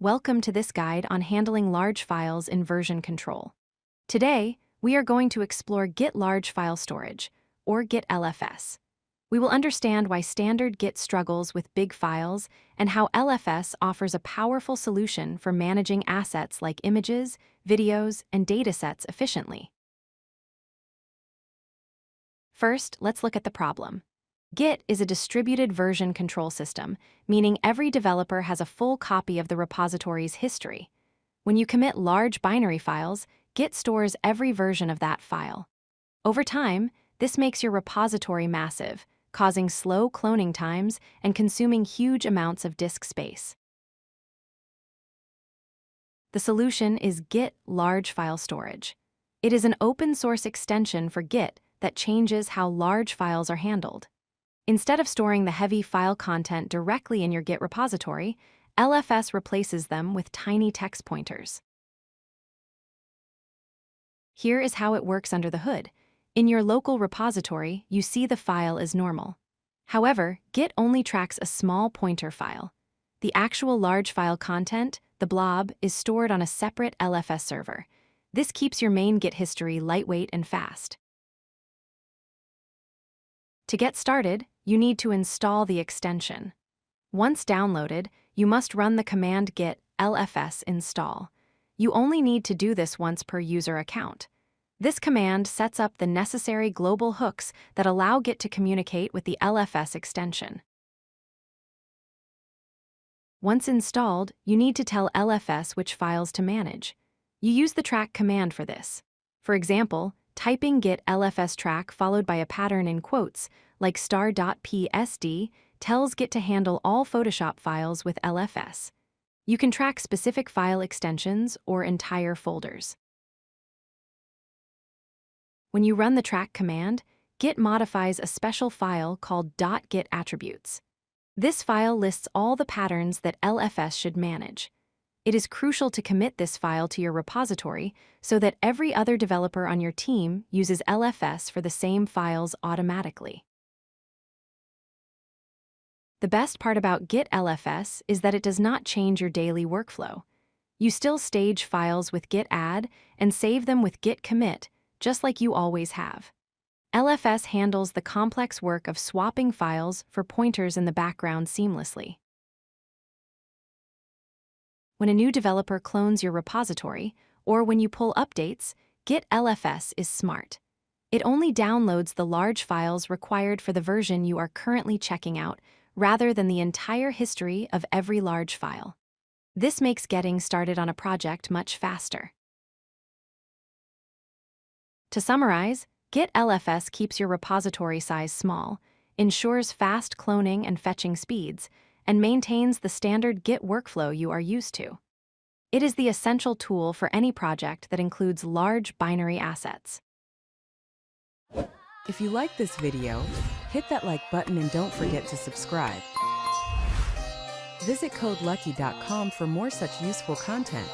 Welcome to this guide on handling large files in version control. Today, we are going to explore Git Large File Storage, or Git LFS. We will understand why standard Git struggles with big files and how LFS offers a powerful solution for managing assets like images, videos, and datasets efficiently. First, let's look at the problem. Git is a distributed version control system, meaning every developer has a full copy of the repository's history. When you commit large binary files, Git stores every version of that file. Over time, this makes your repository massive, causing slow cloning times and consuming huge amounts of disk space. The solution is Git Large File Storage. It is an open-source extension for Git that changes how large files are handled. Instead of storing the heavy file content directly in your Git repository, LFS replaces them with tiny text pointers. Here is how it works under the hood. In your local repository, you see the file as normal. However, Git only tracks a small pointer file. The actual large file content, the blob, is stored on a separate LFS server. This keeps your main Git history lightweight and fast. To get started, you need to install the extension. Once downloaded, you must run the command git LFS install. You only need to do this once per user account. This command sets up the necessary global hooks that allow Git to communicate with the LFS extension. Once installed, you need to tell LFS which files to manage. You use the track command for this. For example, typing git LFS track followed by a pattern in quotes, like star.psd, tells Git to handle all Photoshop files with LFS. You can track specific file extensions or entire folders. When you run the track command, Git modifies a special file called .gitattributes. This file lists all the patterns that LFS should manage. It is crucial to commit this file to your repository so that every other developer on your team uses LFS for the same files automatically. The best part about Git LFS is that it does not change your daily workflow. You still stage files with git add and save them with git commit, just like you always have. LFS handles the complex work of swapping files for pointers in the background seamlessly. When a new developer clones your repository, or when you pull updates, Git LFS is smart. It only downloads the large files required for the version you are currently checking out, rather than the entire history of every large file. This makes getting started on a project much faster. To summarize, Git LFS keeps your repository size small, ensures fast cloning and fetching speeds, and maintains the standard Git workflow you are used to. It is the essential tool for any project that includes large binary assets. If you like this video, hit that like button and don't forget to subscribe. Visit codelucky.com for more such useful content.